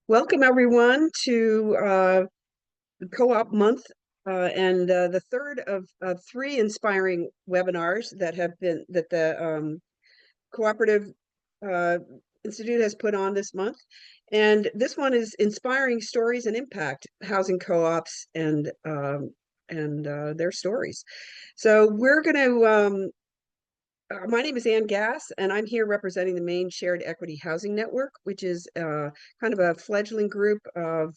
Welcome everyone to Co-op Month and the third of three inspiring webinars that the Cooperative uh, Institute has put on this month. And this one is Inspiring Stories and Impact, Housing Co-ops and their stories. So we're going to my name is Ann Gass, and I'm here representing the Maine Shared Equity Housing Network, which is kind of a fledgling group of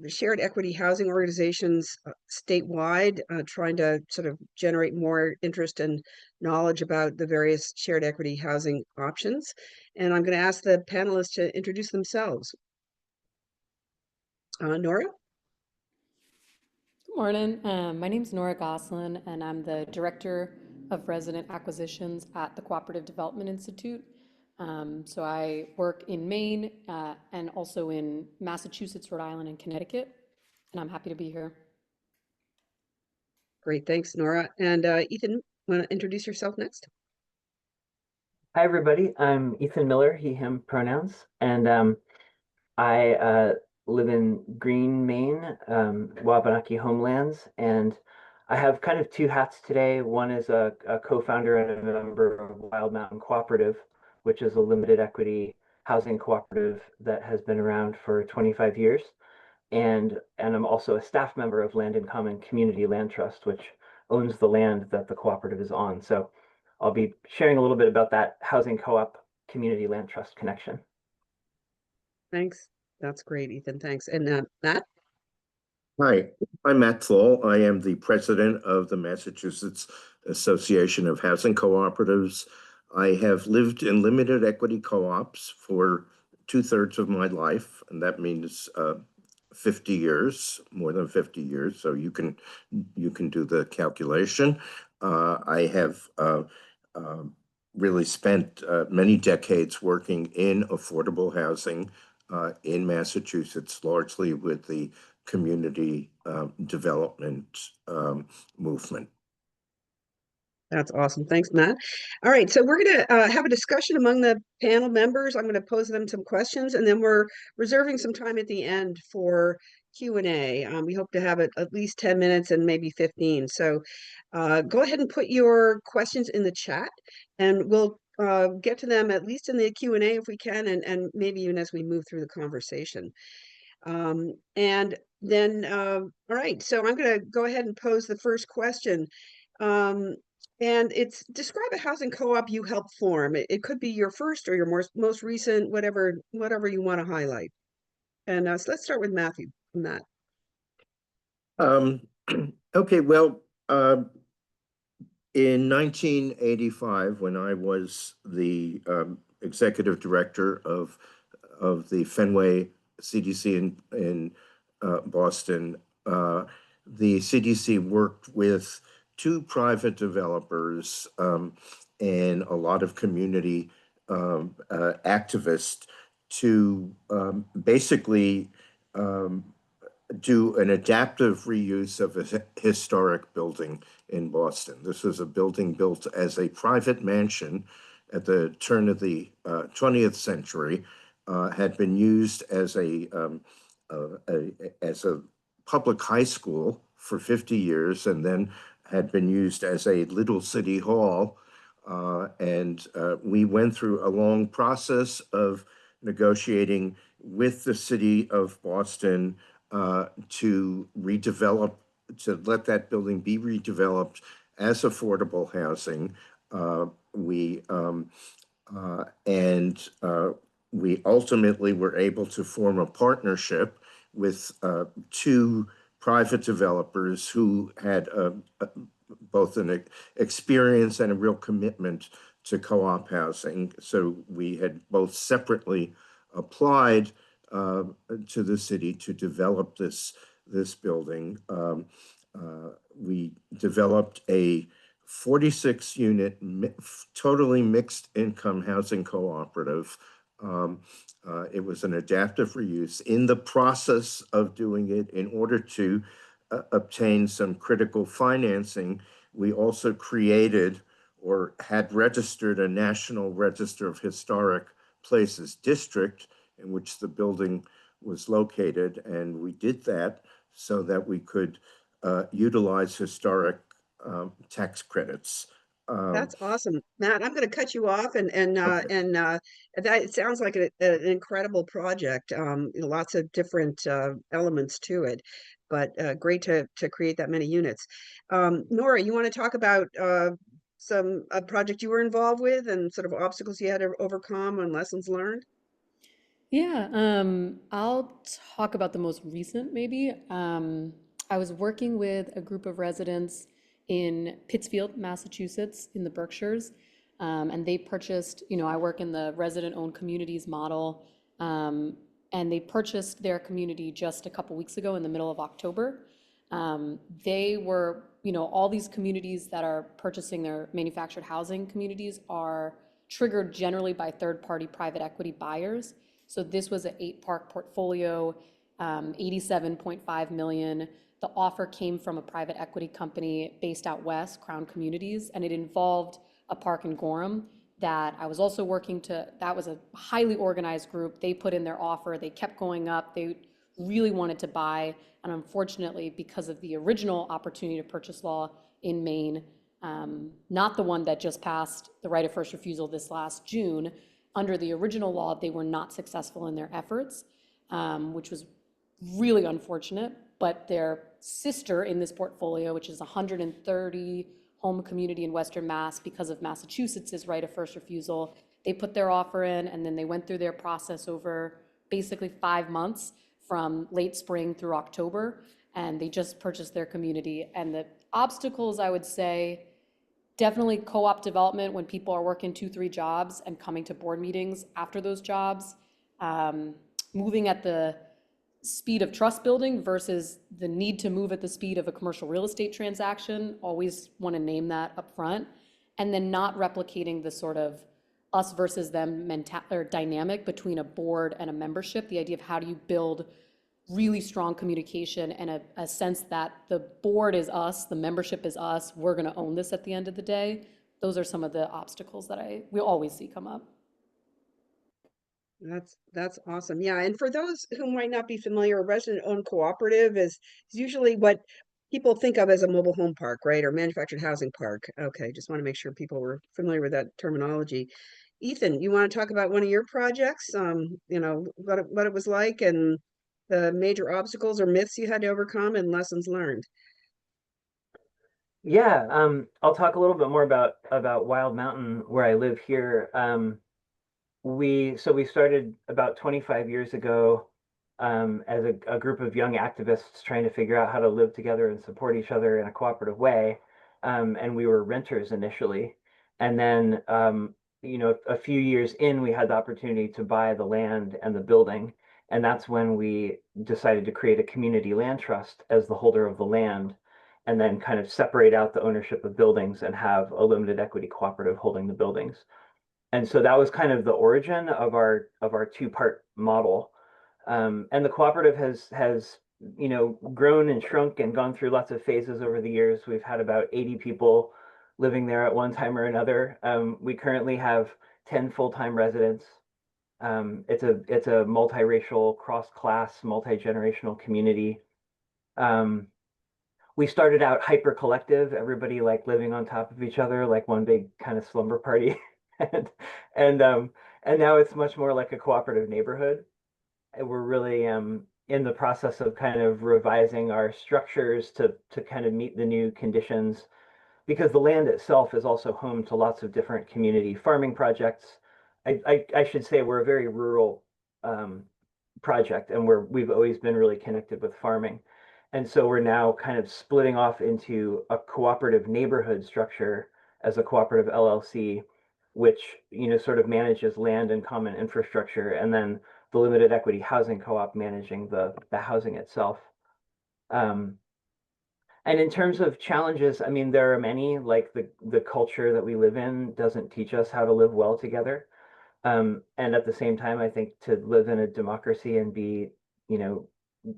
shared equity housing organizations statewide, trying to sort of generate more interest and knowledge about the various shared equity housing options. And I'm going to ask the panelists to introduce themselves. Nora? Good morning. My name is Nora Gosselin, and I'm the Director of Resident Acquisitions at the Cooperative Development Institute. So I work in Maine and also in Massachusetts, Rhode Island, and Connecticut, and I'm happy to be here. Great, thanks, Nora. And Ethan, want to introduce yourself next? Hi, everybody. I'm Ethan Miller, he, him pronouns, and I live in Green, Maine, Wabanaki Homelands, and I have kind of two hats today. One is a co-founder and a member of Wild Mountain Cooperative, which is a limited equity housing cooperative that has been around for 25 years. And I'm also a staff member of Land in Common Community Land Trust, which owns the land that the cooperative is on. So I'll be sharing a little bit about that housing co-op community land trust connection. Thanks. That's great, Ethan. Thanks. And Matt? Hi, I'm Matt Thall. I am the president of the Massachusetts Association of Housing Cooperatives. I have lived in limited equity co-ops for 2/3 of my life, and that means 50 years, more than 50 years. So you can do the calculation. I have really spent many decades working in affordable housing in Massachusetts, largely with the community development movement. That's awesome. Thanks, Matt. All right, so we're going to have a discussion among the panel members. I'm going to pose them some questions, and then we're reserving some time at the end for Q&A. We hope to have it at least 10 minutes and maybe 15. So go ahead and put your questions in the chat, and we'll get to them at least in the Q&A if we can, and maybe even as we move through the conversation. And then, all right, so I'm going to go ahead and pose the first question. And it's describe a housing co-op you helped form. It could be your first or your most recent, whatever you want to highlight. And so let's start with Mathew on that. Okay, well, in 1985, when I was the executive director of the Fenway CDC in Boston, the CDC worked with two private developers and a lot of community activists to basically do an adaptive reuse of a historic building in Boston. This was a building built as a private mansion at the turn of the 20th century, had been used as a public high school for 50 years, and then had been used as a little city hall. And we went through a long process of negotiating with the city of Boston to redevelop, to let that building be redeveloped as affordable housing. We ultimately were able to form a partnership with two private developers who had both an experience and a real commitment to co-op housing. So we had both separately applied to the city to develop this building. We developed a 46-unit totally mixed income housing cooperative. It was an adaptive reuse. In the process of doing it, in order to obtain some critical financing, we also created or had registered a National Register of Historic Places district in which the building was located, and we did that so that we could utilize historic tax credits. That's awesome, Matt. I'm going to cut you off, Okay. that it sounds like an incredible project. Lots of different elements to it, but great to create that many units. Nora, you want to talk about some a project you were involved with and sort of obstacles you had to overcome and lessons learned? Yeah, I'll talk about the most recent maybe. I was working with a group of residents in Pittsfield, Massachusetts, in the Berkshires, and they purchased, I work in the resident-owned communities model, and they purchased their community just a couple weeks ago in the middle of October. They were, all these communities that are purchasing their manufactured housing communities are triggered generally by third-party private equity buyers. So this was an 8-park portfolio, 87.5 million. The offer came from a private equity company based out west, Crown Communities, and it involved a park in Gorham that I was also working to. That was a highly organized group. They put in their offer. They kept going up. They really wanted to buy. And unfortunately, because of the original opportunity to purchase law in Maine, not the one that just passed the right of first refusal this last June, under the original law, they were not successful in their efforts, which was really unfortunate. But their sister in this portfolio, which is a 130 home community in Western Mass, because of Massachusetts's right of first refusal, they put their offer in, and then they went through their process over basically 5 months from late spring through October, and they just purchased their community. And the obstacles, I would say, definitely co-op development when people are working 2-3 jobs and coming to board meetings after those jobs, moving at the speed of trust building versus the need to move at the speed of a commercial real estate transaction. Always want to name that up front. And then not replicating the sort of us versus them or dynamic between a board and a membership. The idea of how do you build really strong communication and a sense that the board is us, the membership is us, we're going to own this at the end of the day. Those are some of the obstacles that we always see come up. That's awesome. Yeah, and for those who might not be familiar, a resident-owned cooperative is usually what people think of as a mobile home park, right? Or manufactured housing park. Okay, just want to make sure people were familiar with that terminology. Ethan, you want to talk about one of your projects? What it was like and the major obstacles or myths you had to overcome and lessons learned. Yeah, I'll talk a little bit more about Wild Mountain where I live here. We started about 25 years ago as a group of young activists trying to figure out how to live together and support each other in a cooperative way. And we were renters initially, and then a few years in, we had the opportunity to buy the land and the building, and that's when we decided to create a community land trust as the holder of the land, and then kind of separate out the ownership of buildings and have a limited equity cooperative holding the buildings. And so that was kind of the origin of our 2-part model. And the cooperative has grown and shrunk and gone through lots of phases over the years. We've had about 80 people living there at one time or another. We currently have 10 full-time residents. It's a multiracial, cross-class, multi-generational community. We started out hyper collective, everybody like living on top of each other, like one big kind of slumber party. and and now it's much more like a cooperative neighborhood. And we're really in the process of kind of revising our structures to kind of meet the new conditions, because the land itself is also home to lots of different community farming projects. I should say we're a very rural project, and we've always been really connected with farming. And so we're now kind of splitting off into a cooperative neighborhood structure as a cooperative LLC, which sort of manages land and common infrastructure, and then the limited equity housing co-op managing the housing itself. And in terms of challenges, I mean, there are many, like the culture that we live in doesn't teach us how to live well together. And at the same time, I think to live in a democracy and be,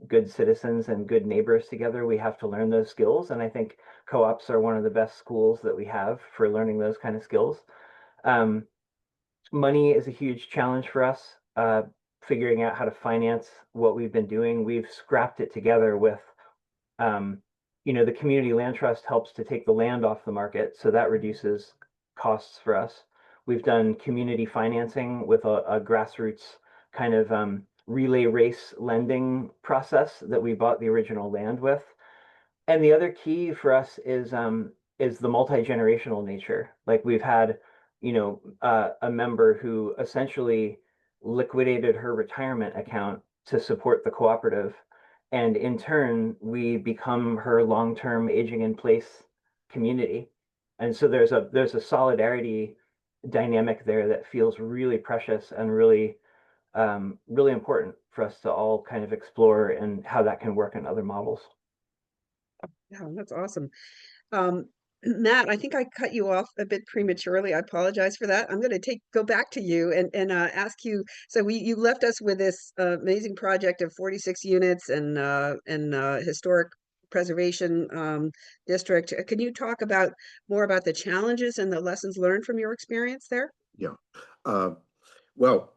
good citizens and good neighbors together, we have to learn those skills. And I think co-ops are one of the best schools that we have for learning those kind of skills. Money is a huge challenge for us. figuring out how to finance what we've been doing. We've scrapped it together with, the community land trust helps to take the land off the market, so that reduces costs for us. We've done community financing with a grassroots kind of relay race lending process that we bought the original land with. And the other key for us is the multi-generational nature. Like we've had, a member who essentially liquidated her retirement account to support the cooperative. And in turn, we become her long-term aging in place community. And so there's a solidarity dynamic there that feels really precious and really really important for us to all kind of explore and how that can work in other models. Yeah, that's awesome. Matt, I think I cut you off a bit prematurely. I apologize for that. I'm going to go back to you and ask you. So you left us with this amazing project of 46 units and historic preservation district. Can you talk more about the challenges and the lessons learned from your experience there? Yeah. Well,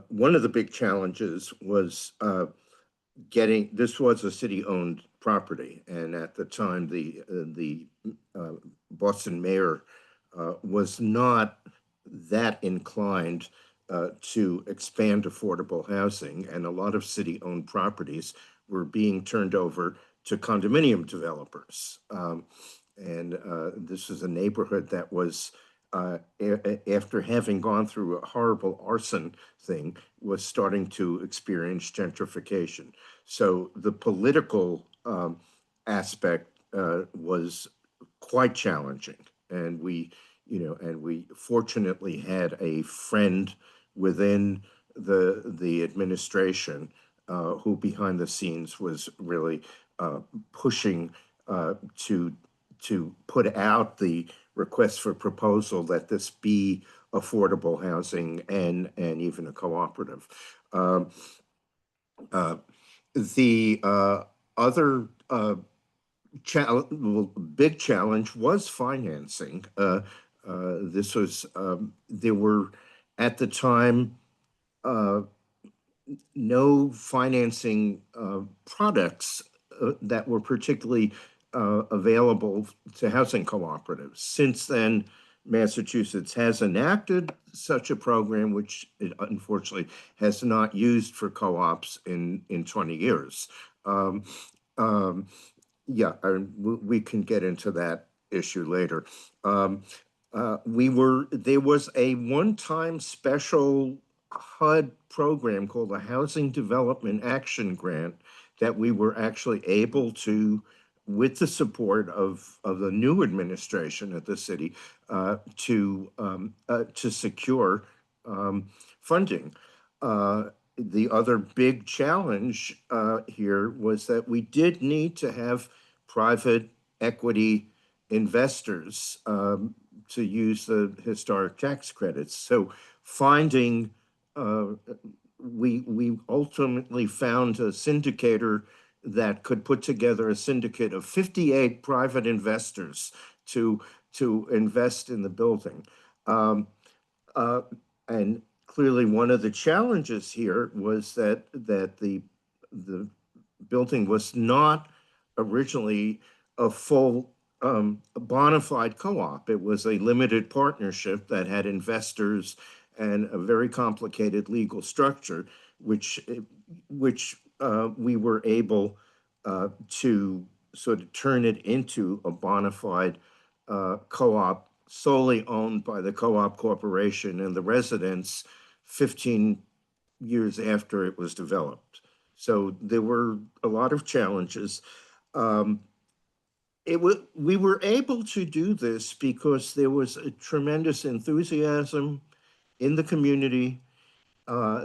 one of the big challenges was this was a city-owned property, and at the time, the Boston mayor was not that inclined to expand affordable housing, and a lot of city-owned properties were being turned over to condominium developers. And this is a neighborhood that was, after having gone through a horrible arson thing, was starting to experience gentrification. So the political aspect was quite challenging, and we fortunately had a friend within the administration who, behind the scenes, was really pushing to put out the request for proposal that this be affordable housing and even a cooperative. The other big challenge was financing. This was there were at the time no financing products that were particularly available to housing cooperatives. Since then, Massachusetts has enacted such a program, which it unfortunately has not used for co-ops in 20 years. Yeah, we can get into that issue later. There was a one-time special HUD program called the Housing Development Action Grant that we were actually able to, with the support of the new administration at the city, to secure funding. The other big challenge here was that we did need to have private equity investors to use the historic tax credits. So finding, we ultimately found a syndicator that could put together a syndicate of 58 private investors to invest in the building. And clearly, one of the challenges here was that the building was not originally a full bona fide co-op. It was a limited partnership that had investors and a very complicated legal structure, which we were able to sort of turn it into a bona fide co-op solely owned by the co-op corporation and the residents 15 years after it was developed. So there were a lot of challenges. We were able to do this because there was a tremendous enthusiasm in the community.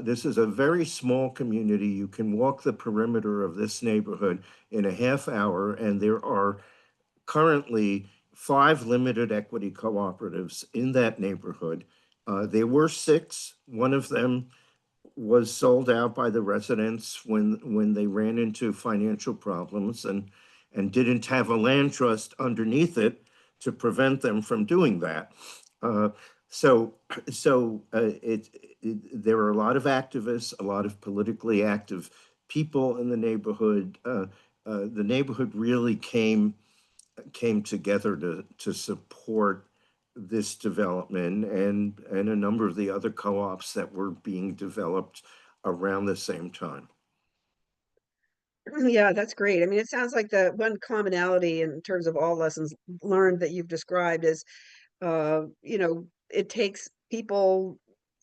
This is a very small community. You can walk the perimeter of this neighborhood in a half hour, and there are currently 5 limited equity cooperatives in that neighborhood. There were 6. One of them was sold out by the residents when they ran into financial problems and didn't have a land trust underneath it to prevent them from doing that. So, there are a lot of activists, a lot of politically active people in the neighborhood. The neighborhood really came together to support this development and a number of the other co-ops that were being developed around the same time. Yeah, that's great. I mean, it sounds like the one commonality in terms of all lessons learned that you've described is, it takes people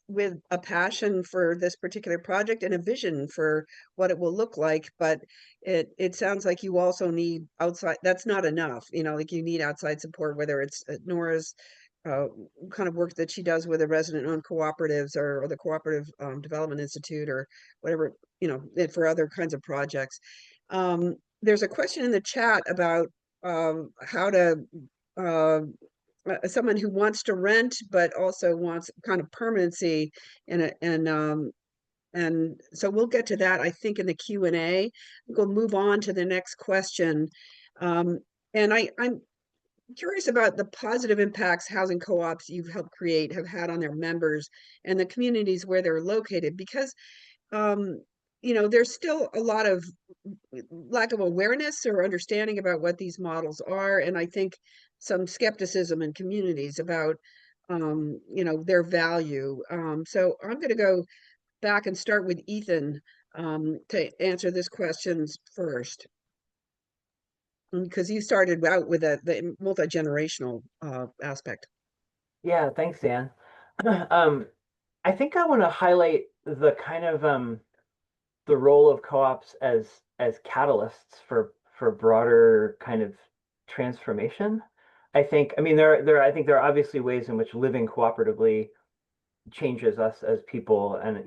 with a passion for this particular project and a vision for what it will look like. But it sounds like you also need outside, that's not enough, like you need outside support, whether it's Nora's uh, kind of work that she does with the resident-owned cooperatives or the Cooperative Development Institute or whatever, for other kinds of projects. There's a question in the chat about how to someone who wants to rent but also wants kind of permanency and so we'll get to that, I think, in the Q&A. We'll move on to the next question. And I'm curious about the positive impacts housing co-ops you've helped create have had on their members and the communities where they're located, because there's still a lot of lack of awareness or understanding about what these models are, and I think some skepticism in communities about their value. So I'm going to go back and start with Ethan to answer this questions first, because you started out with the multi-generational aspect. Yeah, thanks, Dan. I think I want to highlight the kind of the role of co-ops as catalysts for broader kind of transformation. I mean, I think there are obviously ways in which living cooperatively changes us as people, and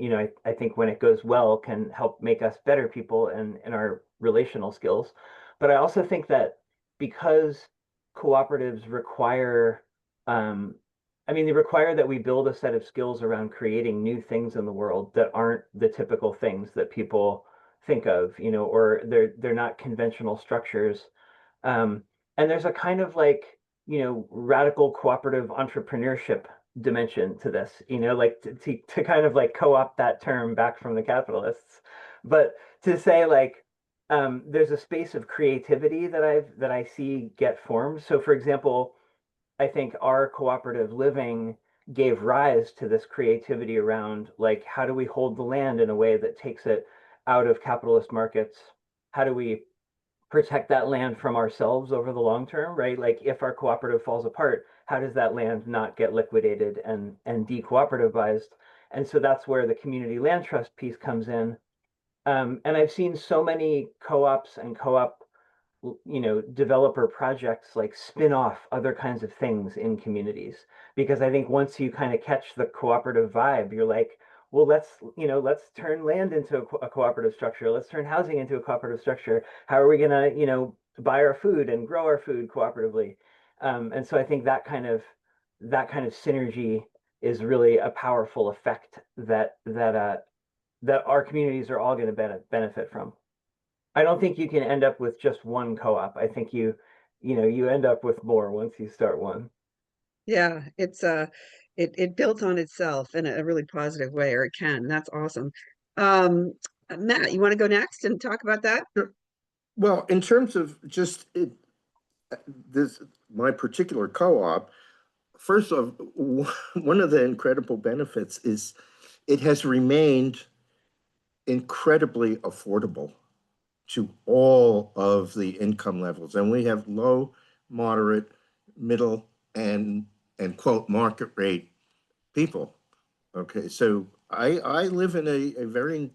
I think when it goes well can help make us better people in our relational skills. But I also think that because cooperatives require I mean, they require that we build a set of skills around creating new things in the world that aren't the typical things that people think of, or they're not conventional structures. Um, and there's a kind of like, radical cooperative entrepreneurship dimension to this, like to kind of like co-opt that term back from the capitalists, but to say like there's a space of creativity that I see get formed. So for example, I think our cooperative living gave rise to this creativity around like how do we hold the land in a way that takes it out of capitalist markets? How do we protect that land from ourselves over the long term, right? Like if our cooperative falls apart, how does that land not get liquidated and de-cooperativized? And so that's where the community land trust piece comes in. And I've seen so many co-ops and co-op developer projects like spin off other kinds of things in communities, because I think once you kind of catch the cooperative vibe, you're like, well, let's turn land into a cooperative structure, let's turn housing into a cooperative structure. How are we going to buy our food and grow our food cooperatively? And so I think that kind of synergy is really a powerful effect that our communities are all going to benefit from. I don't think you can end up with just one co-op. I think you end up with more once you start one. Yeah, it built on itself in a really positive way, or it can. That's awesome. Matt, you want to go next and talk about that? Sure. Well, in terms of just my particular co-op, first of one of the incredible benefits is it has remained incredibly affordable to all of the income levels. And we have low, moderate, middle, and quote, market rate people. Okay, so I live in a very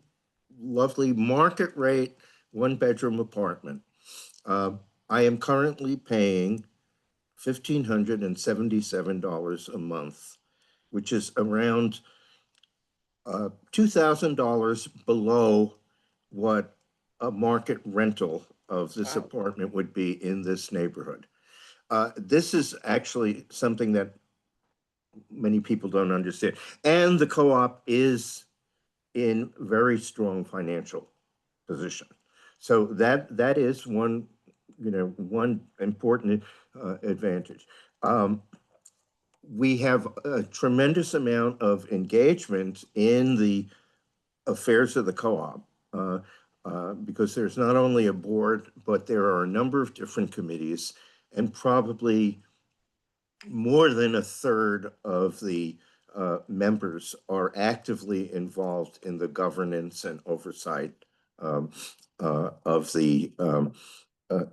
lovely market rate one-bedroom apartment. I am currently paying $1,577 a month, which is around $2,000 below what a market rental of this Wow. apartment would be in this neighborhood. This is actually something that many people don't understand. And the co-op is in very strong financial position. So that is one important advantage. we have a tremendous amount of engagement in the affairs of the co-op, because there's not only a board, but there are a number of different committees, and probably more than a third of the members are actively involved in the governance and oversight of the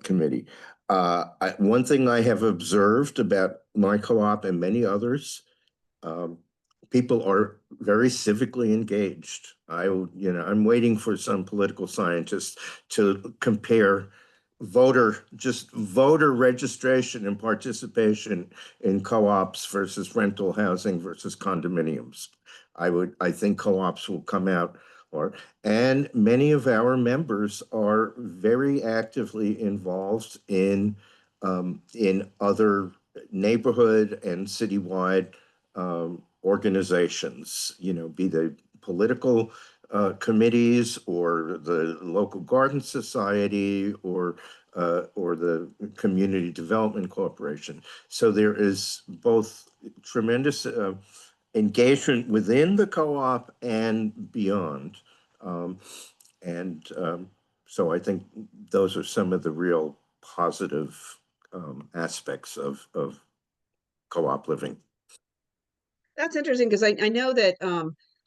committee. One thing I have observed about my co-op and many others, people are very civically engaged. I'm waiting for some political scientist to compare voter registration and participation in co-ops versus rental housing versus condominiums. I think co-ops will come out, and many of our members are very actively involved in other neighborhood and citywide organizations, be they political committees or the local garden society or the community development corporation. So there is both tremendous engagement within the co-op and beyond. So I think those are some of the real positive aspects of co-op living. That's interesting because I know that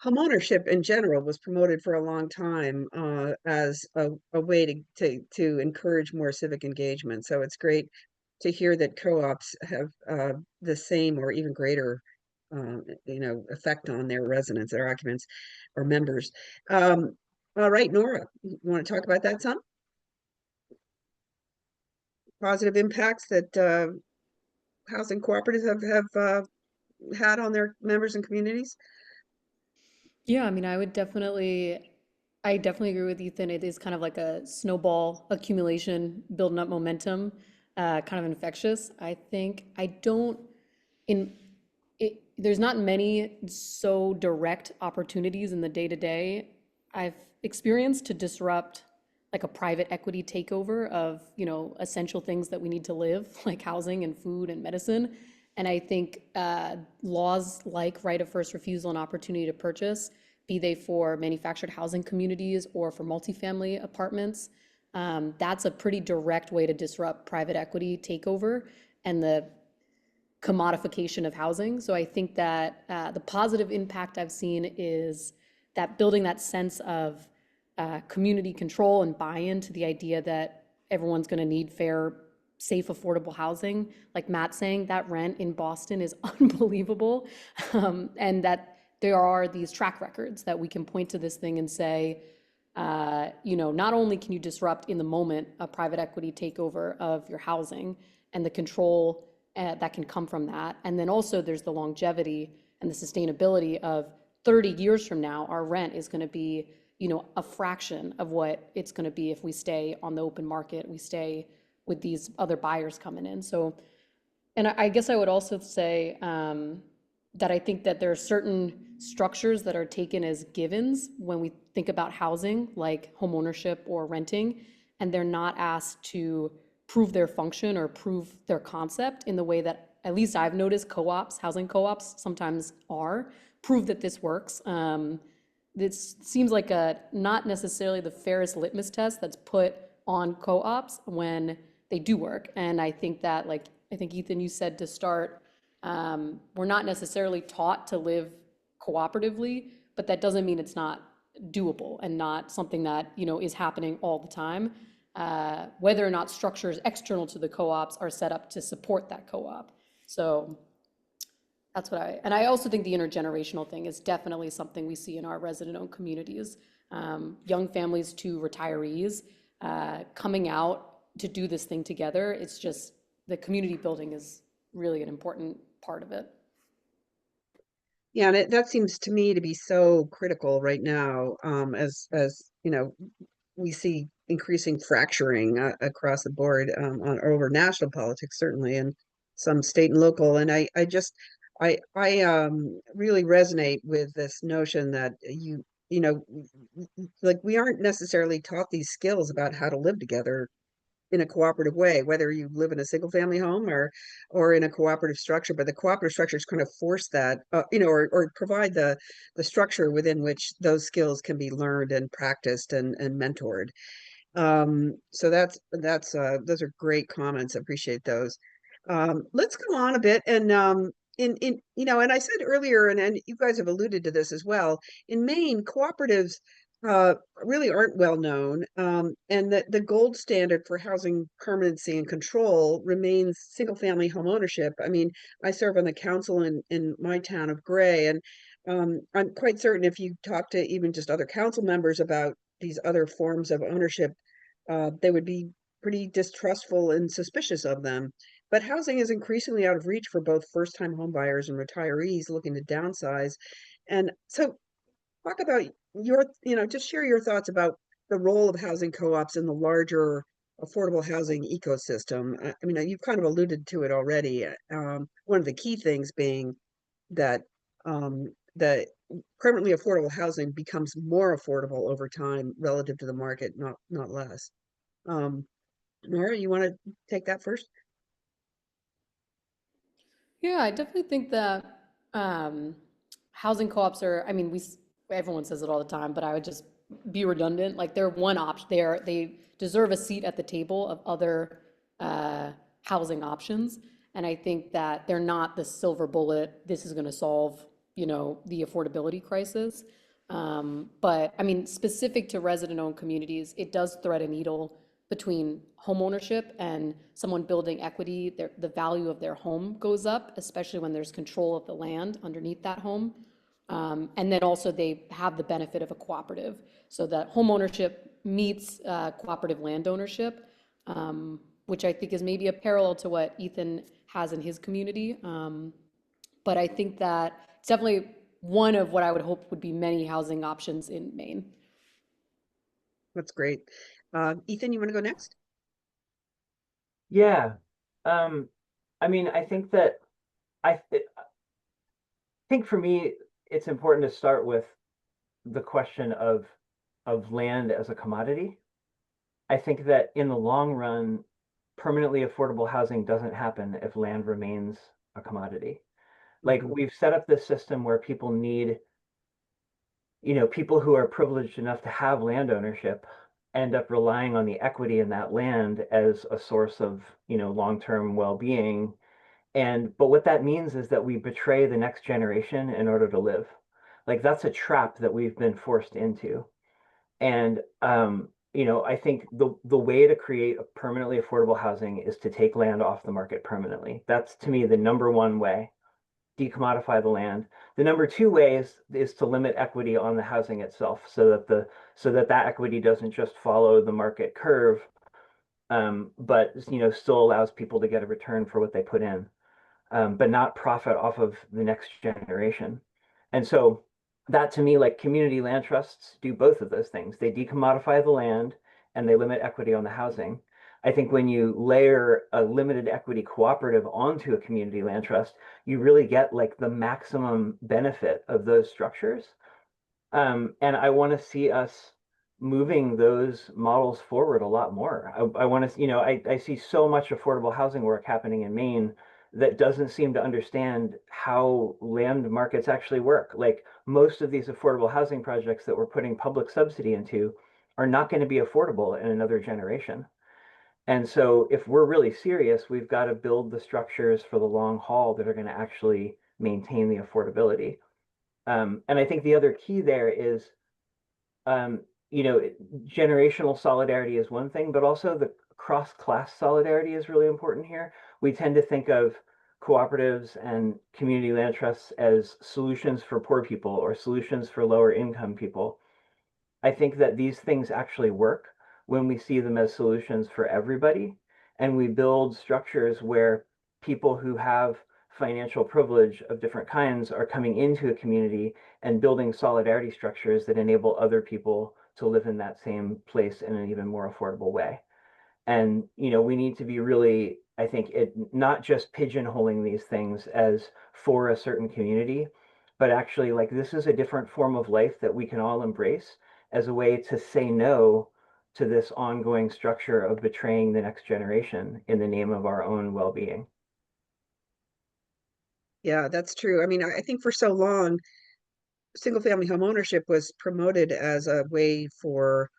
homeownership in general was promoted for a long time as a way to encourage more civic engagement. So it's great to hear that co-ops have the same or even greater effect on their residents, their occupants or members. All right, Nora, you want to talk about that some? Positive impacts that housing cooperatives have had on their members and communities? Yeah, I mean, I definitely agree with Ethan. It is kind of like a snowball accumulation, building up momentum, kind of infectious. I think I don't in it. There's not many so direct opportunities in the day to day I've experienced to disrupt like a private equity takeover of, essential things that we need to live, like housing and food and medicine. And I think laws like right of first refusal and opportunity to purchase, be they for manufactured housing communities or for multifamily apartments, that's a pretty direct way to disrupt private equity takeover and the commodification of housing. So I think that the positive impact I've seen is that building that sense of community control and buy-in to the idea that everyone's going to need fair, safe, affordable housing. Like Matt saying, that rent in Boston is unbelievable. And that there are these track records that we can point to this thing and say, not only can you disrupt in the moment a private equity takeover of your housing and the control that can come from that, and then also there's the longevity and the sustainability of 30 years from now, our rent is going to be, a fraction of what it's going to be if we stay on the open market, we stay with these other buyers coming in. So, and I guess I would also say that I think that there are certain structures that are taken as givens when we think about housing, like homeownership or renting, and they're not asked to prove their function or prove their concept in the way that at least I've noticed co-ops, housing co-ops sometimes prove that this works. This seems like not necessarily the fairest litmus test that's put on co-ops when they do work. And I think that, I think Ethan, you said to start, we're not necessarily taught to live cooperatively, but that doesn't mean it's not doable and not something that, is happening all the time. Whether or not structures external to the co-ops are set up to support that co-op. So that's and I also think the intergenerational thing is definitely something we see in our resident-owned communities. Young families to retirees coming out to do this thing together. It's just the community building is really an important part of it. Yeah, and that seems to me to be so critical right now, as we see increasing fracturing across the board over national politics, certainly, and some state and local. And I really resonate with this notion that like we aren't necessarily taught these skills about how to live together in a cooperative way, whether you live in a single family home or in a cooperative structure. But the cooperative structures kind of force that, or provide the structure within which those skills can be learned and practiced and mentored. So that's those are great comments. I appreciate those. Let's go on a bit and in and I said earlier, and you guys have alluded to this as well, in Maine, cooperatives really aren't well known, and that the gold standard for housing permanency and control remains single family home ownership. I mean, I serve on the council in my town of Gray, and I'm quite certain if you talk to even just other council members about these other forms of ownership, they would be pretty distrustful and suspicious of them. But housing is increasingly out of reach for both first-time homebuyers and retirees looking to downsize. And so talk about just share your thoughts about the role of housing co-ops in the larger affordable housing ecosystem. I mean, you've kind of alluded to it already. One of the key things being that the permanently affordable housing becomes more affordable over time relative to the market, not less. Nora, you want to take that first? Yeah, I definitely think that um, housing co-ops are, I mean, everyone says it all the time, but I would just be redundant. Like they're one option. They deserve a seat at the table of other housing options. And I think that they're not the silver bullet. This is going to solve, the affordability crisis. But I mean, specific to resident-owned communities, it does thread a needle between homeownership and someone building equity. The value of their home goes up, especially when there's control of the land underneath that home. And then also they have the benefit of a cooperative, so that homeownership meets cooperative land ownership, which I think is maybe a parallel to what Ethan has in his community. But I think that it's definitely one of what I would hope would be many housing options in Maine. That's great. Ethan, you want to go next? Yeah. Um, I mean, I think that I think for me, it's important to start with the question of land as a commodity. I think that in the long run, permanently affordable housing doesn't happen if land remains a commodity. Like Mhm. we've set up this system where people need, people who are privileged enough to have land ownership end up relying on the equity in that land as a source of, long-term well-being. But what that means is that we betray the next generation in order to live. Like that's a trap that we've been forced into. And I think the way to create a permanently affordable housing is to take land off the market permanently. That's to me the number one way. Decommodify the land. The number two way is to limit equity on the housing itself, so that equity doesn't just follow the market curve, but still allows people to get a return for what they put in, but not profit off of the next generation. And so that to me, like community land trusts do both of those things. They decommodify the land and they limit equity on the housing. I think when you layer a limited equity cooperative onto a community land trust, you really get like the maximum benefit of those structures. And I want to see us moving those models forward a lot more. I want to, I see so much affordable housing work happening in Maine that doesn't seem to understand how land markets actually work. Like most of these affordable housing projects that we're putting public subsidy into are not going to be affordable in another generation. And so if we're really serious, we've got to build the structures for the long haul that are going to actually maintain the affordability. And I think the other key there is, um, generational solidarity is one thing, but also the cross-class solidarity is really important here. We tend to think of cooperatives and community land trusts as solutions for poor people or solutions for lower income people. I think that these things actually work when we see them as solutions for everybody, and we build structures where people who have financial privilege of different kinds are coming into a community and building solidarity structures that enable other people to live in that same place in an even more affordable way. And we need to be really, I think, not just pigeonholing these things as for a certain community, but actually like this is a different form of life that we can all embrace as a way to say no to this ongoing structure of betraying the next generation in the name of our own well-being. Yeah, that's true. I mean, I think for so long, single family home ownership was promoted as a way for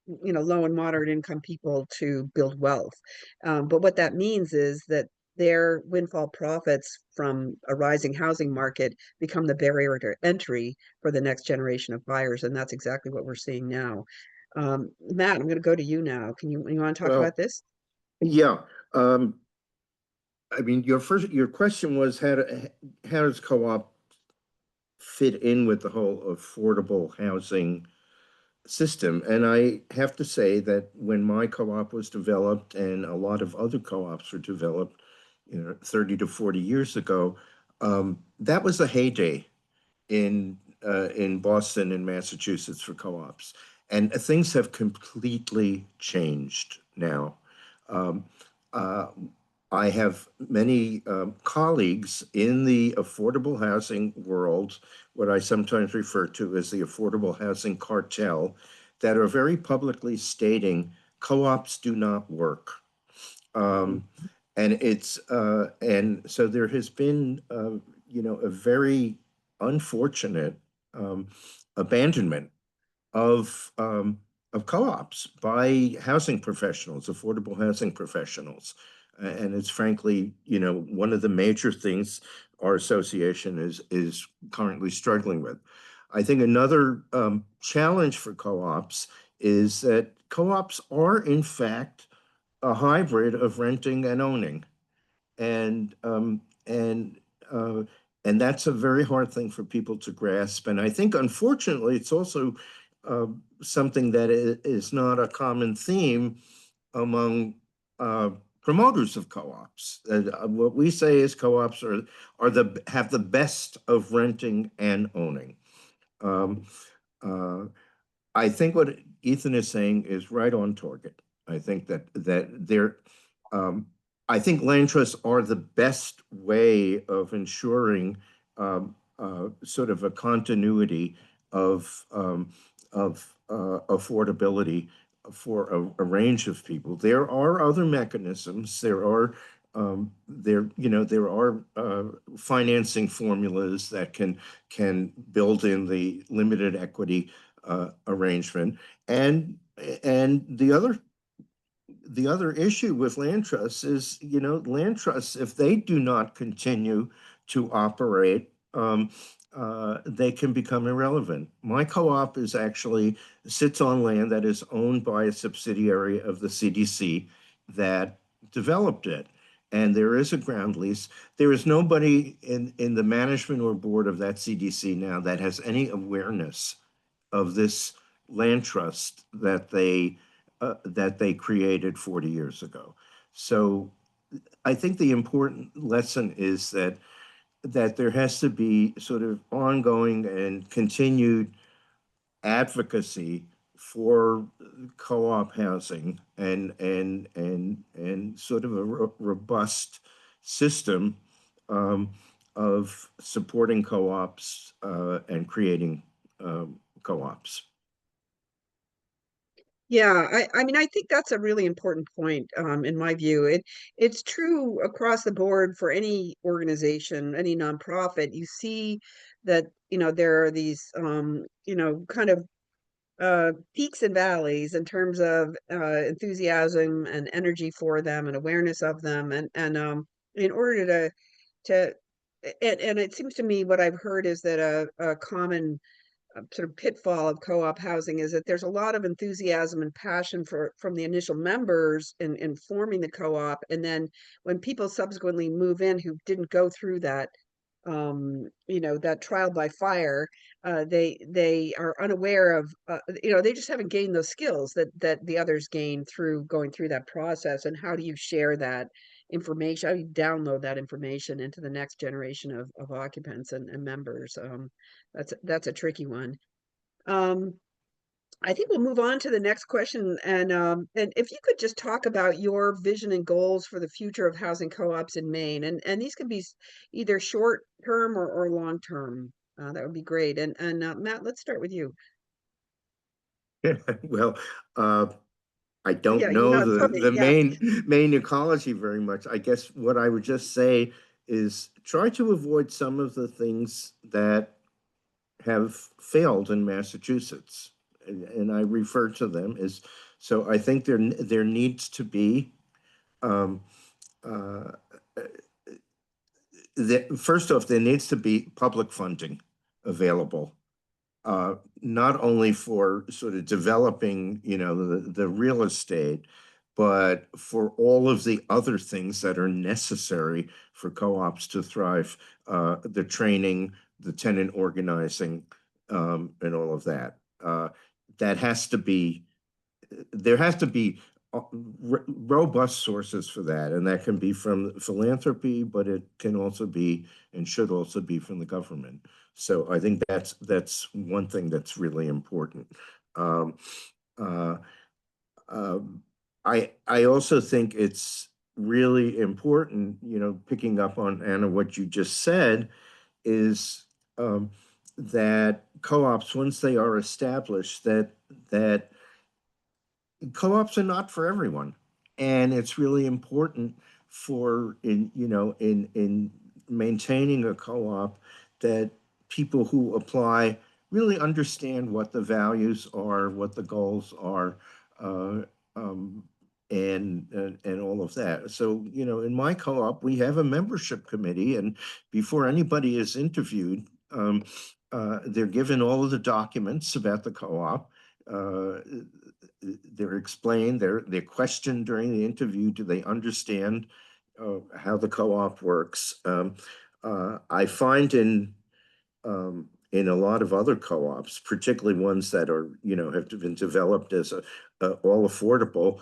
low and moderate income people to build wealth. But what that means is that their windfall profits from a rising housing market become the barrier to entry for the next generation of buyers. And that's exactly what we're seeing now. Matt, I'm going to go to you now. You want to talk Well, about this? yeah. I mean, your question was how does co-op fit in with the whole affordable housing system? And I have to say that when my co-op was developed and a lot of other co-ops were developed, 30 to 40 years ago, that was a heyday in Boston and Massachusetts for co-ops, and things have completely changed now. Um, uh, I have many colleagues in the affordable housing world, what I sometimes refer to as the affordable housing cartel, that are very publicly stating co-ops do not work. Um, and so there has been, a very unfortunate um, abandonment of co-ops by housing professionals, affordable housing professionals. And it's frankly, one of the major things our association is currently struggling with. I think another challenge for co-ops is that co-ops are in fact a hybrid of renting and owning, and um, and uh, and that's a very hard thing for people to grasp. And I think, unfortunately, it's also something that is not a common theme among uh, promoters of co-ops. What we say is co-ops have the best of renting and owning. Um, uh, I think what Ethan is saying is right on target. I think that they're, um, I think land trusts are the best way of ensuring sort of a continuity of affordability for a range of people. There are other mechanisms. There are financing formulas that can build in the limited equity arrangement. And the other issue with land trusts is, land trusts, if they do not continue to operate, they can become irrelevant. My co-op is actually sits on land that is owned by a subsidiary of the CDC that developed it. And there is a ground lease. There is nobody in the management or board of that CDC now that has any awareness of this land trust that they created 40 years ago. So I think the important lesson is that there has to be sort of ongoing and continued advocacy for co-op housing and sort of a robust system um, of supporting co-ops and creating co-ops. Yeah, I mean, I think that's a really important point, in my view. It's true across the board for any organization, any nonprofit. You see that, there are these, kind of peaks and valleys in terms of enthusiasm and energy for them and awareness of them. And in order to and it seems to me what I've heard is that a common sort of pitfall of co-op housing is that there's a lot of enthusiasm and passion from the initial members in forming the co-op, and then when people subsequently move in who didn't go through that that trial by fire, they are unaware of they just haven't gained those skills that the others gained through going through that process. And how do you share that information? How do you download that information into the next generation of occupants and members? That's a tricky one. Um, I think we'll move on to the next question. And if you could just talk about your vision and goals for the future of housing co-ops in Maine, and these can be either short term or long term. That would be great. And Matt, let's start with you. Well, uh, I don't Yeah, you're know not from the it. Yeah. Maine ecology very much. I guess what I would just say is try to avoid some of the things that have failed in Massachusetts. And I refer to them as, so I think there needs to be, um, uh, first off, there needs to be public funding available, not only for sort of developing, the real estate, but for all of the other things that are necessary for co-ops to thrive, the training, the tenant organizing, and all of that. That has to be, there has to be robust sources for that, and that can be from philanthropy, but it can also be and should also be from the government. So I think that's one thing that's really important. Um, uh, um, I also think it's really important, picking up on Anna, what you just said, is that co-ops, once they are established, that co-ops are not for everyone, and it's really important for in maintaining a co-op that people who apply really understand what the values are, what the goals are, uh, um, and all of that. So in my co-op we have a membership committee, and before anybody is interviewed, they're given all of the documents about the co-op. uh, they're explained, they're questioned during the interview. Do they understand how the co-op works? I find in a lot of other co-ops, particularly ones that are, have been developed as a all affordable,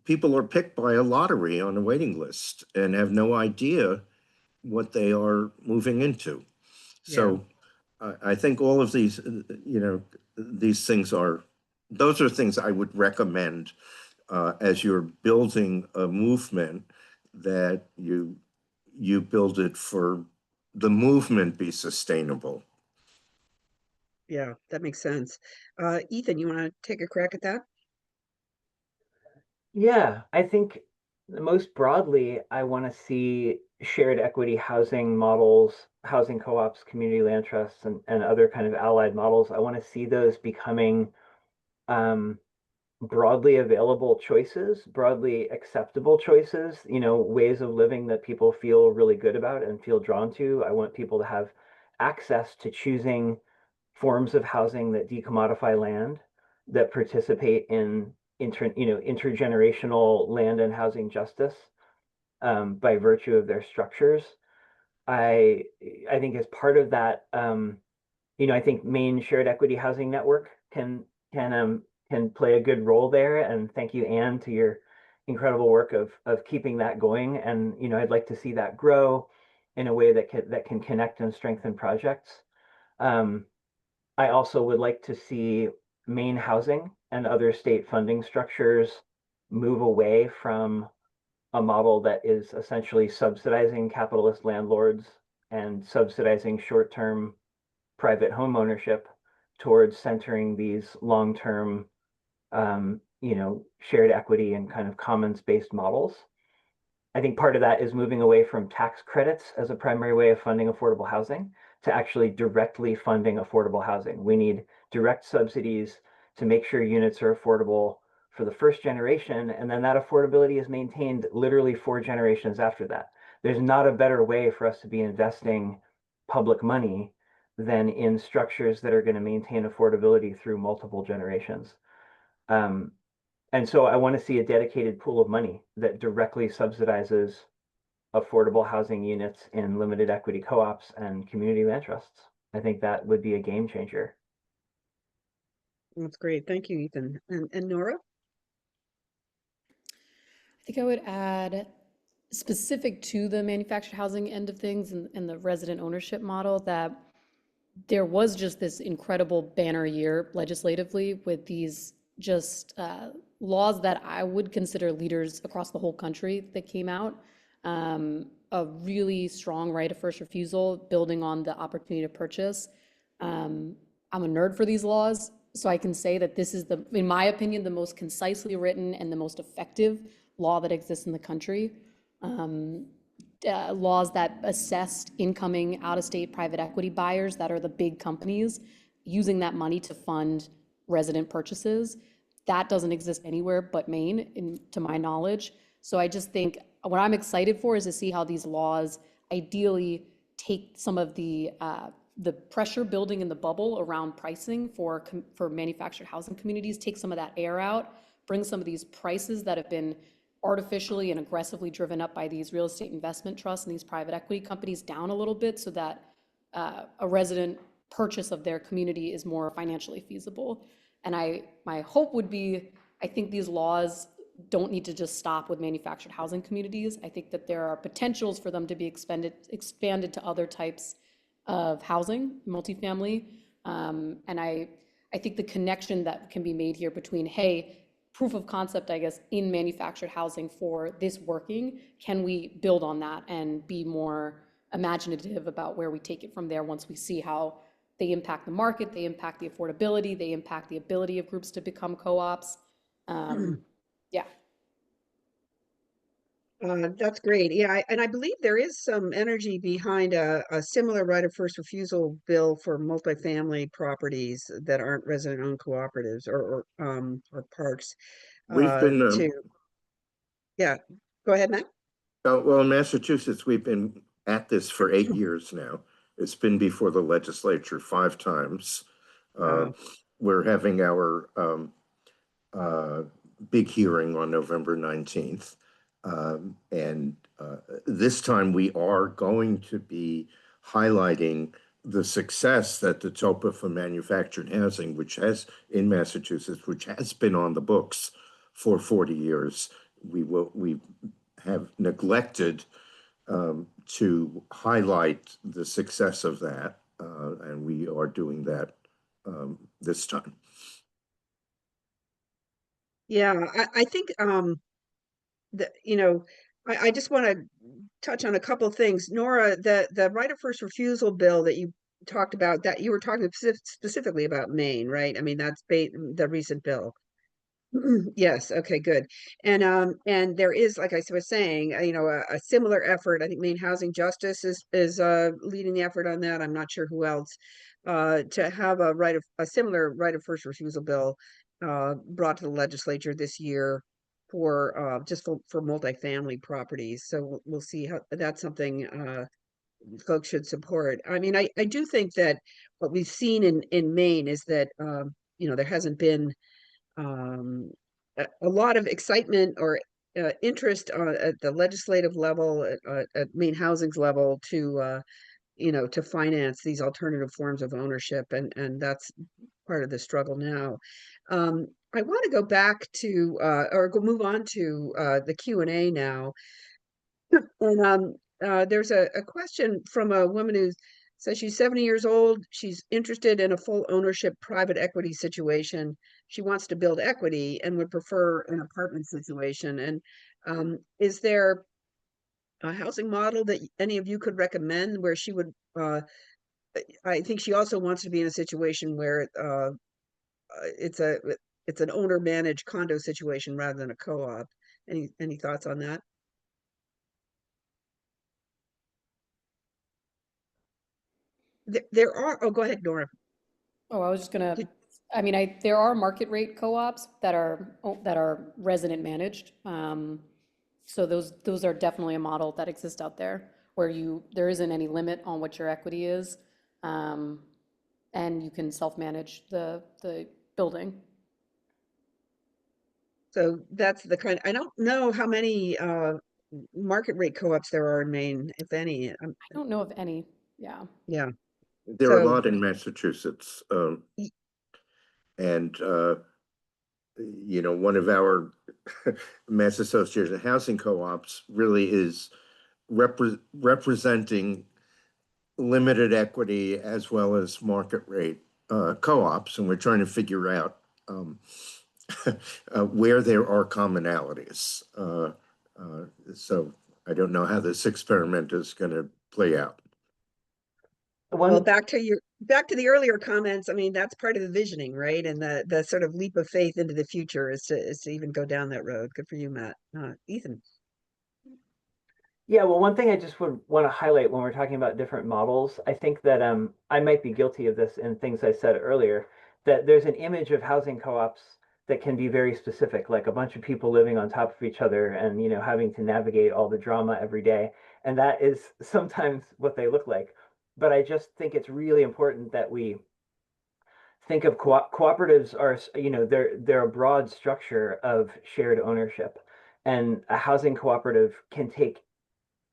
people are picked by a lottery on a waiting list and have no idea what they are moving into. Yeah. So I think all of these, these things are, those are things I would recommend as you're building a movement, that you build it for the movement be sustainable. Yeah, that makes sense. Ethan, you want to take a crack at that? Yeah, I think most broadly, I want to see shared equity housing models, housing co-ops, community land trusts, and other kind of allied models. I want to see those becoming um, broadly available choices, broadly acceptable choices, ways of living that people feel really good about and feel drawn to. I want people to have access to choosing forms of housing that decommodify land, that participate in intergenerational land and housing justice, by virtue of their structures. I I think as part of that, I think Maine Shared Equity Housing Network can play a good role there. And thank you, Anne, to your incredible work of keeping that going. And I'd like to see that grow in a way that can connect and strengthen projects. Um, I also would like to see Maine housing and other state funding structures move away from a model that is essentially subsidizing capitalist landlords and subsidizing short-term private home ownership, towards centering these long-term, shared equity and kind of commons-based models. I think part of that is moving away from tax credits as a primary way of funding affordable housing to actually directly funding affordable housing. We need direct subsidies to make sure units are affordable for the first generation, and then that affordability is maintained literally 4 generations after that. There's not a better way for us to be investing public money than in structures that are going to maintain affordability through multiple generations. Um, and so I want to see a dedicated pool of money that directly subsidizes affordable housing units in limited equity co-ops and community land trusts. I think that would be a game changer. That's great. Thank you, Ethan. And Nora? I think I would add, specific to the manufactured housing end of things and the resident ownership model, that there was just this incredible banner year legislatively with these just laws that I would consider leaders across the whole country that came out. A really strong right of first refusal, building on the opportunity to purchase. I'm a nerd for these laws. So I can say that this is the, in my opinion, the most concisely written and the most effective law that exists in the country. Laws that assessed incoming out-of-state private equity buyers that are the big companies using that money to fund resident purchases. That doesn't exist anywhere but Maine, to my knowledge. So I just think what I'm excited for is to see how these laws ideally take some of the pressure building in the bubble around pricing for manufactured housing communities, take some of that air out, bring some of these prices that have been artificially and aggressively driven up by these real estate investment trusts and these private equity companies down a little bit so that a resident purchase of their community is more financially feasible. And my hope would be, I think these laws don't need to just stop with manufactured housing communities. I think that there are potentials for them to be expanded to other types of housing, multifamily. And I think the connection that can be made here between, hey, proof of concept, I guess, in manufactured housing for this working, can we build on that and be more imaginative about where we take it from there once we see how they impact the market, they impact the affordability, they impact the ability of groups to become co-ops. Yeah. That's great. Yeah, and I believe there is some energy behind a similar right of first refusal bill for multifamily properties that aren't resident-owned cooperatives or parks. We've been, Yeah, go ahead, Matt. well, in Massachusetts, we've been at this for 8 years now. It's been before the legislature 5 times. We're having our big hearing on November 19th. And this time we are going to be highlighting the success that the TOPA for manufactured housing, which has in Massachusetts, which has been on the books for 40 years. We have neglected to highlight the success of that, and we are doing that this time. Yeah, I think I just want to touch on a couple of things. Nora, the right of first refusal bill that you talked about, that you were talking specifically about Maine, right? I mean, that's the recent bill. Yes, okay, good. And there is, like I was saying, a similar effort. I think Maine Housing Justice is leading the effort on that. I'm not sure who else, to have a similar right of first refusal bill brought to the legislature this year for just for multifamily properties. So we'll see how that's something folks should support. I mean, I do think that what we've seen in Maine is that there hasn't been a lot of excitement or interest at the legislative level, at Maine Housing's level, to finance these alternative forms of ownership, and that's part of the struggle now. I want to go back to move on to the Q&A now. And there's a question from a woman who says she's 70 years old. She's interested in a full ownership private equity situation. She wants to build equity and would prefer an apartment situation. And is there a housing model that any of you could recommend where she would, I think she also wants to be in a situation where it's an owner managed condo situation rather than a co-op. Any thoughts on that? There are, oh, go ahead, Nora. Oh, I was just gonna, I mean, there are market rate co-ops that are resident managed. So those are definitely a model that exists out there where there isn't any limit on what your equity is. And you can self-manage the building. So that's the kind, I don't know how many market rate co-ops there are in Maine, if any. I don't know of any, yeah. Yeah. There are a So- lot in Massachusetts. And one of our Mass Association of Housing Co-ops really is representing limited equity as well as market rate co-ops, and we're trying to figure out where there are commonalities. So I don't know how this experiment is going to play out. Well, back to back to the earlier comments, I mean, that's part of the visioning, right? And the sort of leap of faith into the future is to even go down that road. Good for you, Matt. Ethan. Yeah, well, one thing I just would want to highlight when we're talking about different models, I think that I might be guilty of this in things I said earlier, that there's an image of housing co-ops that can be very specific, like a bunch of people living on top of each other and, having to navigate all the drama every day. And that is sometimes what they look like. But I just think it's really important that we think of cooperatives are, they're a broad structure of shared ownership. And a housing cooperative can take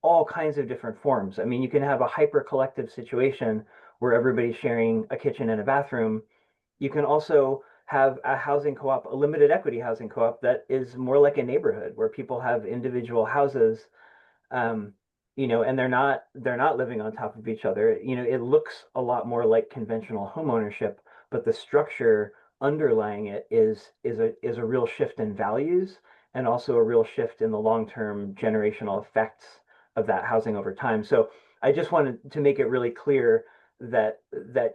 all kinds of different forms. I mean, you can have a hyper collective situation where everybody's sharing a kitchen and a bathroom. You can also have a housing co-op, a limited equity housing co-op that is more like a neighborhood where people have individual houses, um, and they're not living on top of each other. It looks a lot more like conventional home ownership, but the structure underlying it is a real shift in values and also a real shift in the long-term generational effects of that housing over time. So I just wanted to make it really clear that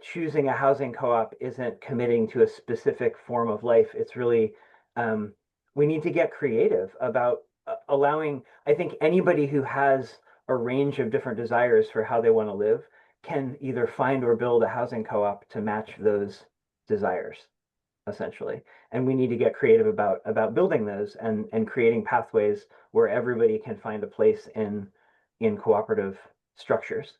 choosing a housing co-op isn't committing to a specific form of life. It's really um, we need to get creative about allowing. I think anybody who has a range of different desires for how they want to live can either find or build a housing co-op to match those desires, essentially. And we need to get creative about building those and creating pathways where everybody can find a place in cooperative structures.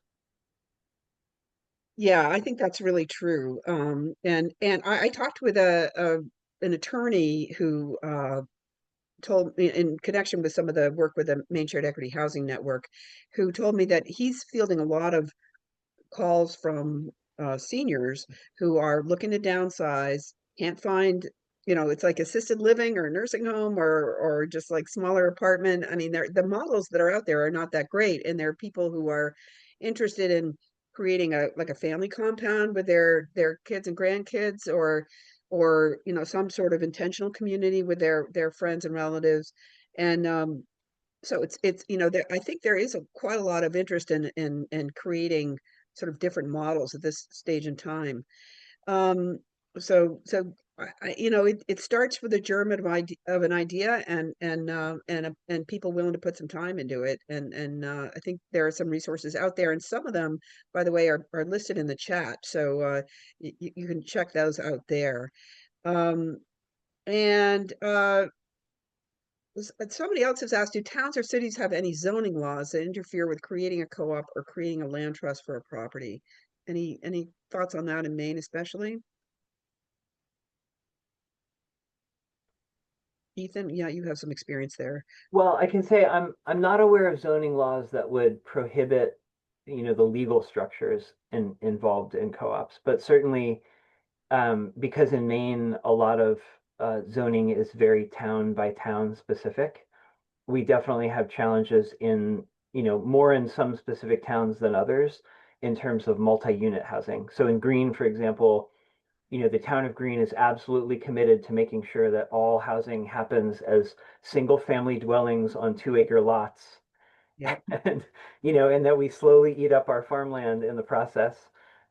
Yeah, I think that's really true. And I talked with an attorney who told me in connection with some of the work with the Maine Shared Equity Housing Network, who told me that he's fielding a lot of calls from seniors who are looking to downsize, can't find, it's like assisted living or nursing home or just like smaller apartment. I mean, the models that are out there are not that great, and there are people who are interested in creating a family compound with their kids and grandkids, or some sort of intentional community with their friends and relatives. And so it's there, I think there is quite a lot of interest in creating sort of different models at this stage in time. Um, it starts with a germ of an idea, and people willing to put some time into it. And I think there are some resources out there, and some of them, by the way, are listed in the chat. So you can check those out there. Um, and Somebody else has asked, do towns or cities have any zoning laws that interfere with creating a co-op or creating a land trust for a property? Any thoughts on that in Maine, especially? Ethan, yeah, you have some experience there. Well, I can say I'm not aware of zoning laws that would prohibit, the legal structures involved in co-ops, but certainly because in Maine a lot of zoning is very town by town specific. We definitely have challenges more in some specific towns than others in terms of multi-unit housing. So in Greene, for example, the town of Greene is absolutely committed to making sure that all housing happens as single family dwellings on 2-acre lots. Yeah. And and that we slowly eat up our farmland in the process.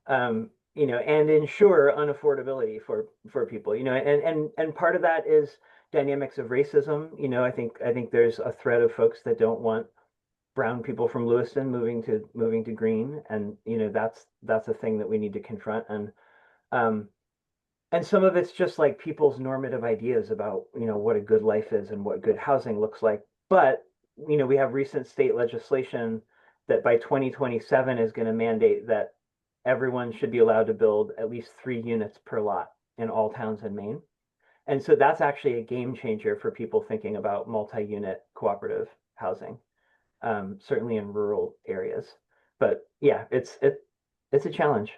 And ensure unaffordability for people, and part of that is dynamics of racism. I think there's a thread of folks that don't want brown people from Lewiston moving to Greene, and that's a thing that we need to confront. Um, and some of it's just like people's normative ideas about, what a good life is and what good housing looks like. But, we have recent state legislation that by 2027 is going to mandate that everyone should be allowed to build at least 3 units per lot in all towns in Maine. And so that's actually a game changer for people thinking about multi-unit cooperative housing, certainly in rural areas. But yeah, it's a challenge.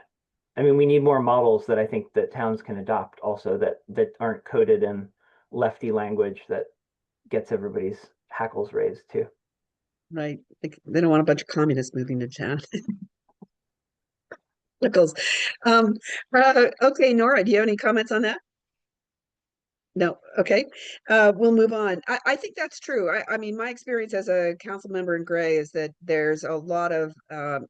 I mean, we need more models that I think that towns can adopt also that aren't coded in lefty language that gets everybody's hackles raised too. Right. They don't want a bunch of communists moving to town. Nichols. Okay, Nora, do you have any comments on that? No, okay. We'll move on. I think that's true. I mean, my experience as a council member in Gray is that there's a lot of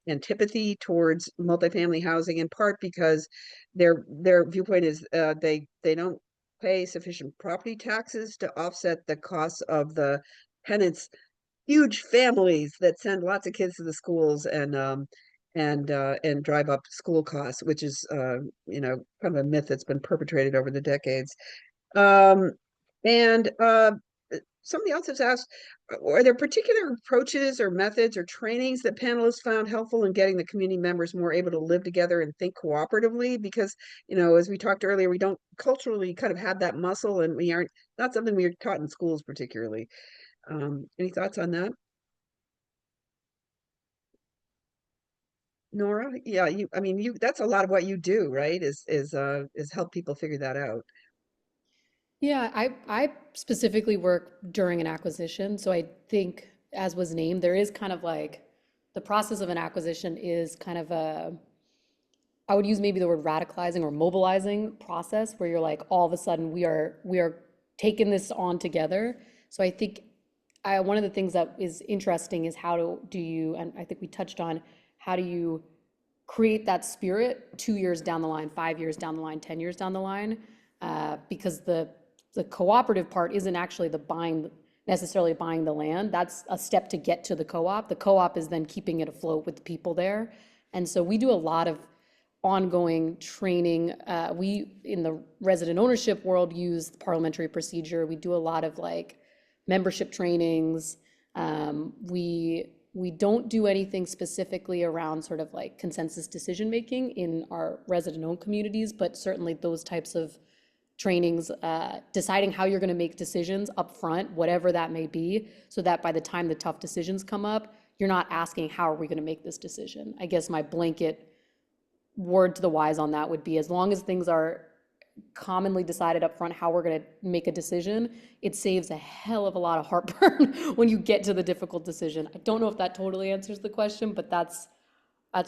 antipathy towards multifamily housing, in part because their viewpoint is they don't pay sufficient property taxes to offset the costs of the tenants' huge families that send lots of kids to the schools and drive up school costs, which is kind of a myth that's been perpetrated over the decades. Um, and somebody else has asked, are there particular approaches or methods or trainings that panelists found helpful in getting the community members more able to live together and think cooperatively? Because, as we talked earlier, we don't culturally kind of have that muscle, and we aren't, not something we are taught in schools particularly. Any thoughts on that? Nora? Yeah, I mean, that's a lot of what you do, right? Is help people figure that out. Yeah, I specifically work during an acquisition, so I think, as was named, there is kind of like the process of an acquisition is kind of a, I would use maybe the word radicalizing or mobilizing process where you're like all of a sudden we are taking this on together. So I think one of the things that is interesting is how do you, and I think we touched on, how do you create that spirit 2 years down the line, 5 years down the line, 10 years down the line, because the cooperative part isn't actually necessarily buying the land. That's a step to get to the co-op. The co-op is then keeping it afloat with the people there. And so we do a lot of ongoing training. We, in the resident ownership world, use the parliamentary procedure. We do a lot of like membership trainings. We don't do anything specifically around sort of like consensus decision making in our resident owned communities, but certainly those types of trainings, deciding how you're going to make decisions up front, whatever that may be, so that by the time the tough decisions come up, you're not asking, how are we going to make this decision? I guess my blanket word to the wise on that would be, as long as things are commonly decided up front how we're going to make a decision, it saves a hell of a lot of heartburn when you get to the difficult decision. I don't know if that totally answers the question, but that's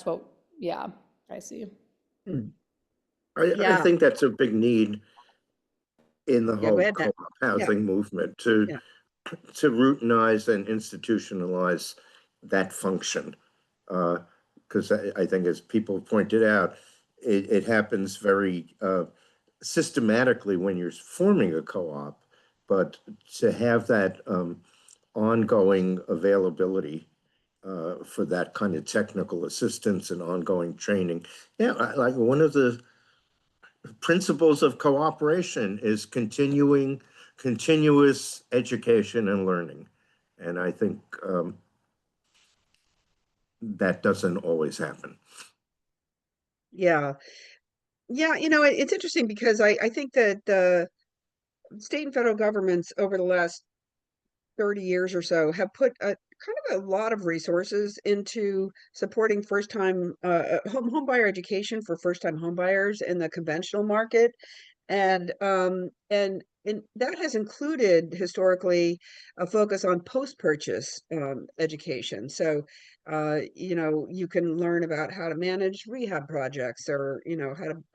what, yeah, I see. Hmm. I Yeah. think that's a big need in the Yeah, go whole ahead, Matt. co-op Yeah. housing movement Yeah. to routinize and institutionalize that function. Because I think, as people pointed out, it happens very systematically when you're forming a co-op, but to have that ongoing availability for that kind of technical assistance and ongoing training. Yeah, like one of the principles of cooperation is continuous education and learning. And I think that doesn't always happen. Yeah. Yeah, it's interesting because I think that the state and federal governments over the last 30 years or so have put a kind of a lot of resources into supporting first time home buyer education for first time home buyers in the conventional market. And that has included historically a focus on post-purchase education. So, you can learn about how to manage rehab projects, or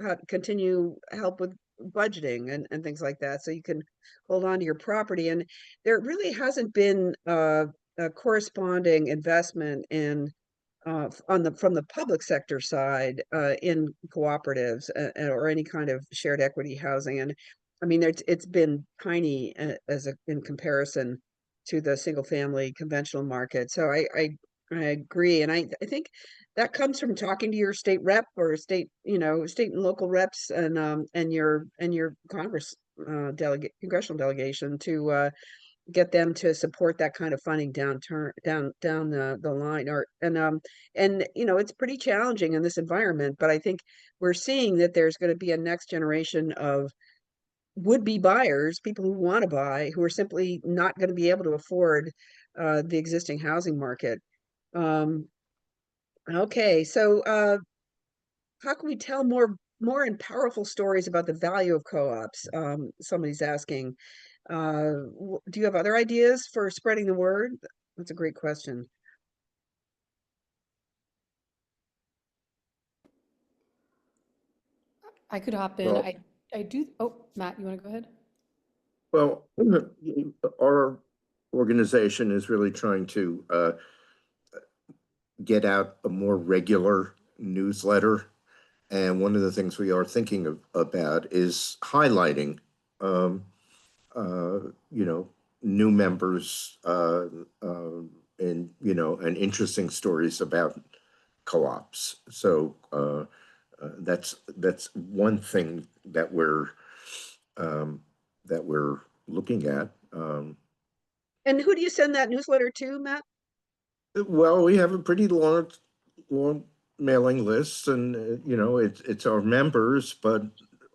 how to continue help with budgeting and things like that. So you can hold on to your property. And there really hasn't been a corresponding investment in from the public sector side in cooperatives or any kind of shared equity housing. And I mean, it's been tiny in comparison to the single family conventional market. So I agree, and I think that comes from talking to your state rep or state and local reps and your congressional delegation to get them to support that kind of funding down the line. And it's pretty challenging in this environment, but I think we're seeing that there's going to be a next generation of would-be buyers, people who want to buy, who are simply not going to be able to afford the existing housing market. Okay, so how can we tell more and powerful stories about the value of co-ops? Somebody's asking. Do you have other ideas for spreading the word? That's a great question. I could hop in. Well, I do. Oh, Matt, you want to go ahead? Well, our organization is really trying to get out a more regular newsletter. And one of the things we are thinking about is highlighting, um, you know, new members and, you know, and interesting stories about co-ops. So that's one thing that we're looking at. And who do you send that newsletter to, Matt? Well, we have a pretty long mailing list, and you know, it's our members, but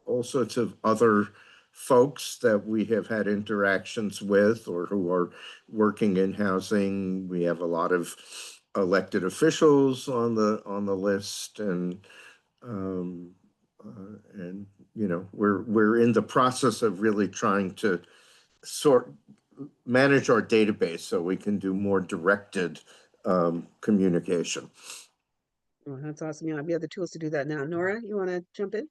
all sorts of other folks that we have had interactions with or who are working in housing. We have a lot of elected officials on the list, um, and you know, we're in the process of really trying to manage our database so we can do more directed communication. Oh, that's awesome. Yeah, we have the tools to do that now. Nora, you want to jump in?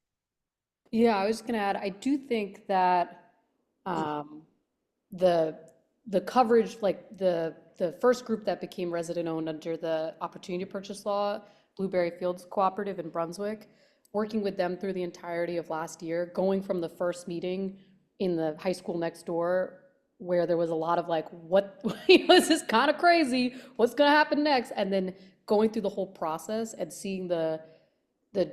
Yeah, I was just gonna add, I do think that um, the the coverage, like the first group that became resident owned under the opportunity purchase law, Blueberry Fields Cooperative in Brunswick, working with them through the entirety of last year, going from the first meeting in the high school next door, where there was a lot of like, what, this is kind of crazy, what's gonna happen next? And then going through the whole process and seeing the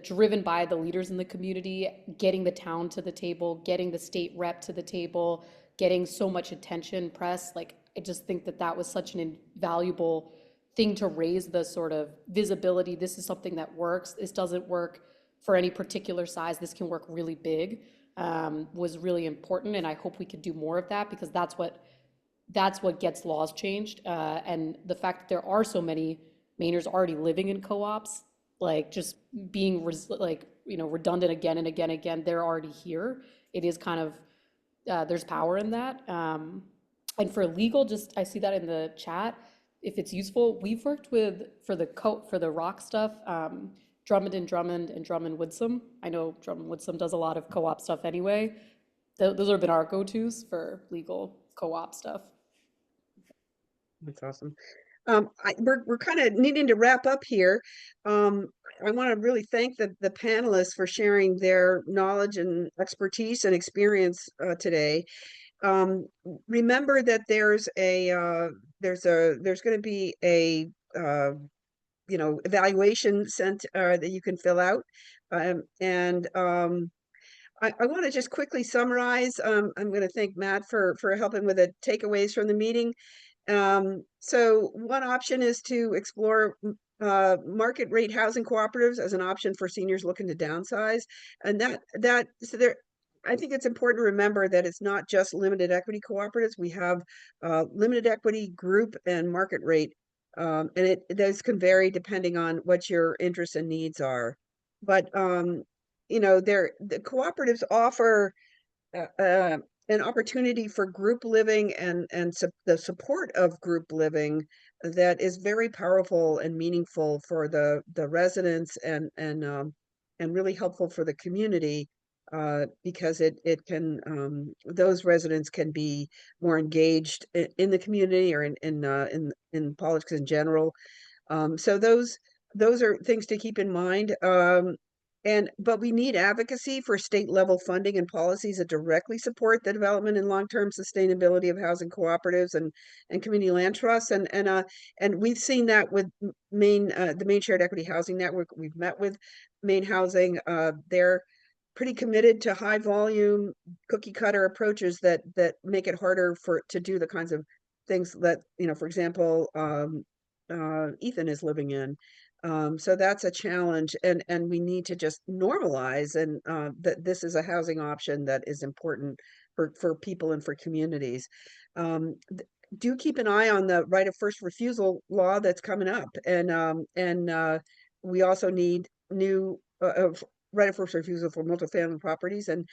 driven by the leaders in the community, getting the town to the table, getting the state rep to the table, getting so much attention, press, like, I just think that that was such an invaluable thing to raise the sort of visibility. This is something that works. This doesn't work for any particular size. This can work really big, was really important. And I hope we could do more of that, because that's what gets laws changed. And the fact that there are so many Mainers already living in co-ops, like just being like, you know, redundant again and again and again, they're already here. It is kind of, there's power in that. And for legal, just, I see that in the chat, if it's useful, we've worked with, for the rock stuff, Drummond and Drummond Woodsum. I know Drummond Woodsum does a lot of co-op stuff anyway. Those have been our go-tos for legal co-op stuff. That's awesome. We're kind of needing to wrap up here. I want to really thank the panelists for sharing their knowledge and expertise and experience today. Remember that there's going to be a you know, evaluation sent that you can fill out, and I want to just quickly summarize. I'm going to thank Matt for helping with the takeaways from the meeting. So one option is to explore market rate housing cooperatives as an option for seniors looking to downsize. And so there, I think it's important to remember that it's not just limited equity cooperatives. We have limited equity, group, and market rate. And those can vary depending on what your interests and needs are. But you know, the cooperatives offer an opportunity for group living and the support of group living that is very powerful and meaningful for the residents and really helpful for the community, because it can those residents can be more engaged in the community or in politics in general. So those are things to keep in mind. But we need advocacy for state level funding and policies that directly support the development and long-term sustainability of housing cooperatives and community land trusts. And we've seen that with Maine, the Maine Shared Equity Housing Network. We've met with Maine Housing. They're pretty committed to high volume cookie cutter approaches that make it harder to do the kinds of things that, you know, for example, Ethan is living in. So that's a challenge, and we need to just normalize and that this is a housing option that is important for people and for communities. Do keep an eye on the right of first refusal law that's coming up, and we also need new right of first refusal for multifamily properties, and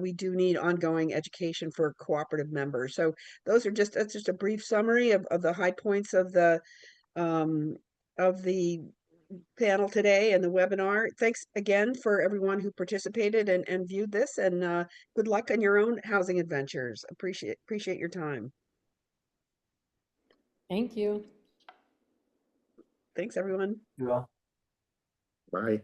we do need ongoing education for cooperative members. So that's just a brief summary of the high points of the panel today and the webinar. Thanks again for everyone who participated and viewed this, and good luck on your own housing adventures. Appreciate your time. Thank you. Thanks, everyone. You all. Bye.